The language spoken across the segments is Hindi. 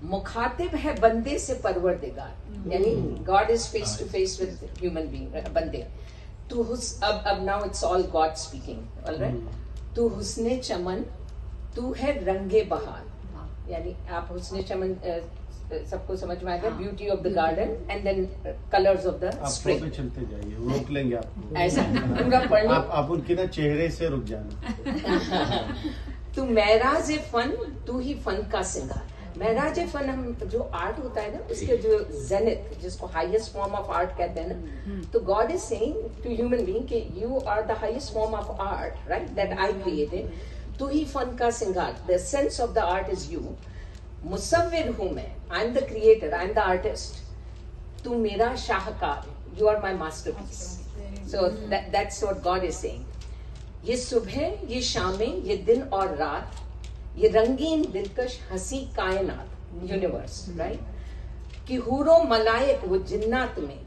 मुखातिब है बंदे से परवरदिगार, यानी God is face to face with human being, बंदे। तू अब now it's all God speaking, alright. तू हुस्ने चमन, तू है रंगे बहार, यानी आप हुस्ने चमन सबको समझ में आ गया, beauty of the garden and then colours of the spring. चलते जाइए, रोक लेंगे आपको ऐसा पूरा पढ़ने, आप उनके ना चेहरे से रुक जाना। तू महराज फन, तू ही फन का सिंगार। महराज फन, हम जो आर्ट होता है ना, उसके जो जेनिथ, जिसको हाईएस्ट फॉर्म ऑफ आर्ट कहते हैं ना, तो God is saying to human being कि you are the highest form of art, right, that I created. तू ही फन का सिंगार, the sense of the art is you. मुसव्विर हूं मैं, I am the creator, I am the artist. तू मेरा शाहकार, you are my masterpiece. So that's what God is saying. ये सुबह, ये शामें, ये दिन और रात, ये रंगीन दिलकश हंसी कायनात, यूनिवर्स, राइट। कि हूरो मलाइक, वो जिन्नात में,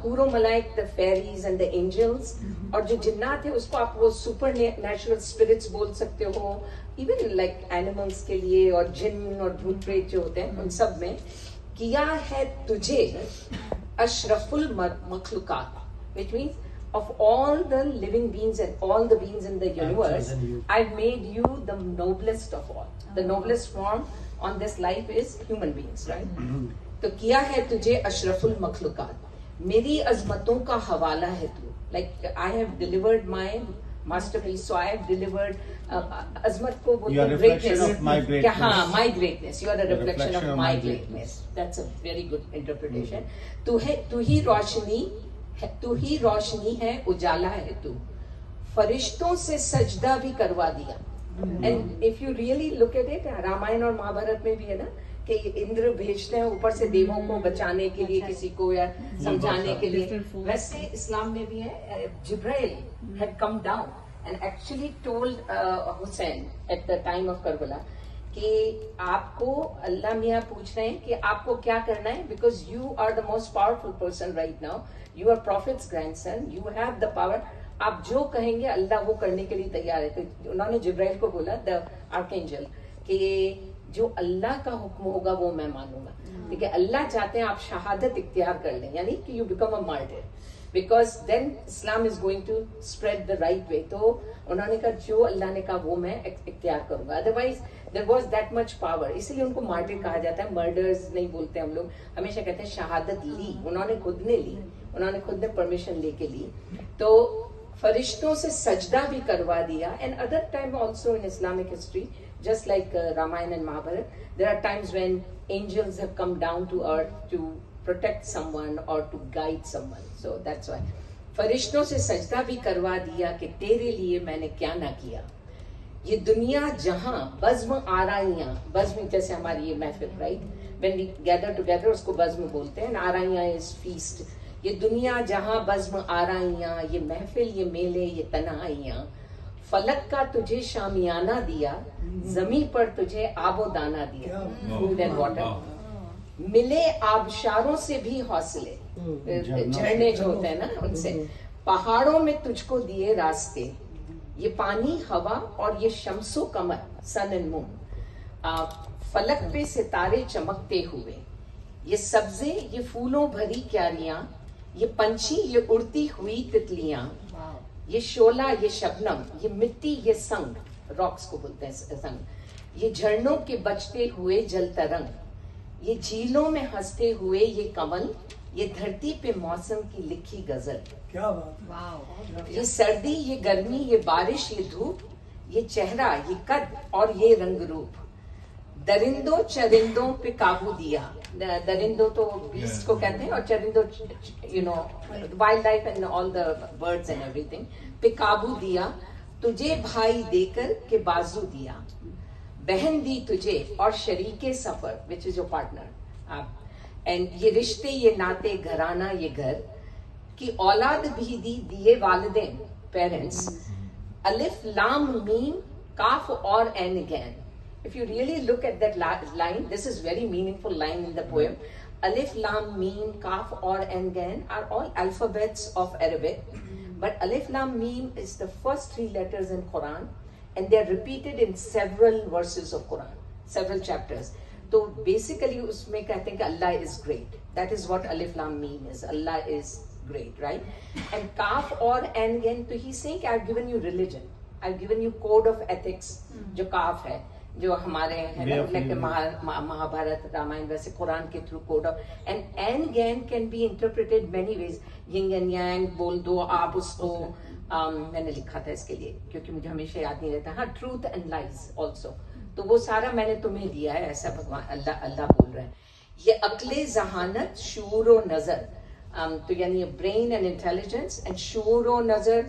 हूरो मलाइक the fairies and the angels, और जो जिन्नात है उसको आप वो सुपर नेचुरल स्पिरिट्स बोल सकते हो, इवन लाइक एनिमल्स के लिए, और जिन और भूत प्रेत जो होते हैं उन सब में। किया है तुझे अशरफुल मखलूकात, which means of all the living beings and all the beings in the universe, I've made you the noblest of all. The noblest form on this life is human beings, right? तो किया है तुझे अशरफुल मखलूकात, मेरी अजमतों का हवाला है तू। Like I have delivered my masterpiece, so I have delivered अजमत को बोलते हैं greatness, हाँ, my greatness, you are a reflection of my greatness. That's a very good interpretation. तू ही रोशनी, तू ही रोशनी है, उजाला है तू, फरिश्तों से सजदा भी करवा दिया। And if you really look at it, Ramayan और महाभारत में भी है ना कि इंद्र भेजते हैं ऊपर से देवों को बचाने के लिए, किसी को या समझाने के लिए, वैसे इस्लाम में भी है। जिब्राइल had come down and actually told Hussein at the time of Karbala कि आपको अल्लाह मियाँ पूछ रहे हैं कि आपको क्या करना है, because you are the most powerful person right now, you are prophet's grandson, you have the power, आप जो कहेंगे अल्लाह वो करने के लिए तैयार है। तो उन्होंने जिब्राइल को बोला, द आर्कएंजल, कि जो अल्लाह का हुक्म होगा वो मैं मानूंगा। ठीक है, अल्लाह चाहते हैं आप शहादत इख्तियार कर लें, यानी कि you become a martyr, because then Islam is going to spread the right way. तो उन्होंने कहा जो अल्लाह ने कहा वो मैं इख्तियार करूंगा, otherwise there was that much power. इसलिए उनको मार्टिर कहा जाता है, मर्डर्स नहीं बोलते हम लोग, हमेशा कहते हैं शहादत ली, उन्होंने खुद ने ली, उन्होंने खुद ने परमिशन लेके ली। तो फरिश्तों से सजदा भी करवा दिया। And other time also in Islamic history, just like Ramayana and Mahabharata, there are times when angels have come down to earth to protect someone or to guide someone. So that's why फरिश्तों से सजदा भी करवा दिया कि तेरे लिए मैंने क्या ना किया। ये दुनिया जहां बज़्म आराइयां, बज़्म जैसे हमारी ये महफिल, right, when we gather together उसको बज़्म बोलते हैं, आराइयां is feast। ये दुनिया जहां बज़्म आराइयां, ये महफिल, ये मेले, ये तन्हाइयां, फलक का तुझे शामियाना दिया, जमीन पर तुझे आबो दाना दिया, फूड एंड वाटर। मिले आबशारों से भी हौसले, झरने जो होते हैं ना उनसे, पहाड़ों में तुझको दिए रास्ते, ये पानी, हवा और ये शम्सो कमर, सन एंड मून, फलक पे सितारे चमकते हुए, ये सब्जे, ये फूलों भरी क्यारियां, ये पंछी, ये उड़ती हुई तितलियां, ये शोला, ये शबनम, ये मिट्टी, ये संग, रॉक्स को बोलते हैं संग, ये झरनों के बचते हुए जल तरंग, ये झीलों में हंसते हुए ये कमल, ये धरती पे मौसम की लिखी गजल। क्या बात, ये सर्दी, ये गर्मी, ये बारिश, ये धूप, ये चेहरा, ये कद और ये रंग रूप, दरिंदों चरिंदों पे काबू दिया। दरिंदों तो बीस्ट को कहते हैं, और चरिंदों you know wild life and all the birds and everything पे काबू दिया। तुझे भाई देकर के बाजू दिया, बहन दी तुझे और शरीके सफर, which is your partner, and ये रिश्ते, ये नाते, घराना, ये घर की औलाद भी दी, दिए वालिदैन, पेरेंट्स, अलिफ लाम मीम काफ और and again. If you really look at that line, this is very meaningful line in the poem. Alif, Lam, Mim, Kaf, or and Gan are all alphabets of Arabic, but Alif, Lam, Mim is the first 3 letters in Quran, and they are repeated in several verses of Quran, several chapters. तो बेसिकली उसमें कहते हैं कि Allah is great. That is what अलिफ लाम मीम is. Allah is great, right? And kaf or and again, so he's saying I've given you religion, I've given you code of ethics, जो काफ है, जो हमारे है ना, like महाभारत, रामायण, वैसे कुरान के through code of. and again can be interpreted many ways. yin and yang बोल दो आप उसको. मैंने लिखा था इसके लिए क्योंकि मुझे हमेशा याद नहीं रहता. हाँ, truth and lies also. तो वो सारा मैंने तुम्हें दिया है, ऐसा भगवान अल्लाह बोल रहा है. ये अक्ले जहानत, शूर व नजर, तो यानी ब्रेन एंड इंटेलिजेंस, एंड शूर व नजर,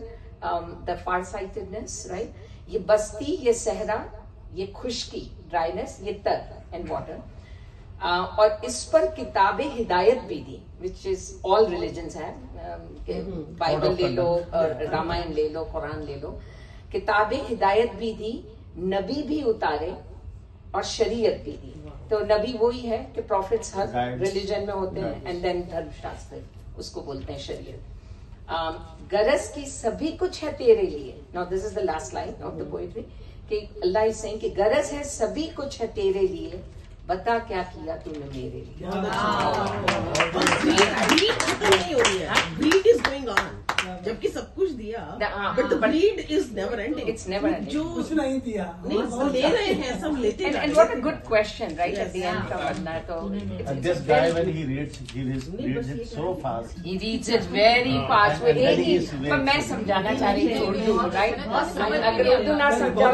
द फार साइटेडनेस, राइट. ये बस्ती, ये सहरा, ये खुश्की, ड्राइनेस, ये तर एंड वाटर. और इस पर किताब हिदायत भी दी, विच इज ऑल रिलीजन्स है. बाइबल ले लो, रामायण ले लो, कुरान ले लो. किताब हिदायत भी दी, नबी भी उतारे और शरीयत भी दी. तो नबी वही है कि प्रॉफिट्स हर रिलीजन में होते हैं, एंड देन धर्मशास्त्र, उसको बोलते हैं शरीयत. गरज की सभी कुछ है तेरे लिए. Now this is the last line of the poetry कि अल्लाह इज सेइंग कि गरज है सभी कुछ है तेरे लिए, बता क्या किया तूने मेरे लिए. ग्रीड इज गोइंग ऑन, जबकि सब कुछ दिया, but the grid is never ending. It's never ending. जो कुछ नहीं दिया, नहीं, वो ले रहे हैं, सब लेते हैं. And what a good question, right? At the end from Allah. So And this guy, when he reads it so fast. he reads it very fast. And then he is पर मैं समझाना चाह रही थी उर्दू, right? अगर उर्दू ना समझाओ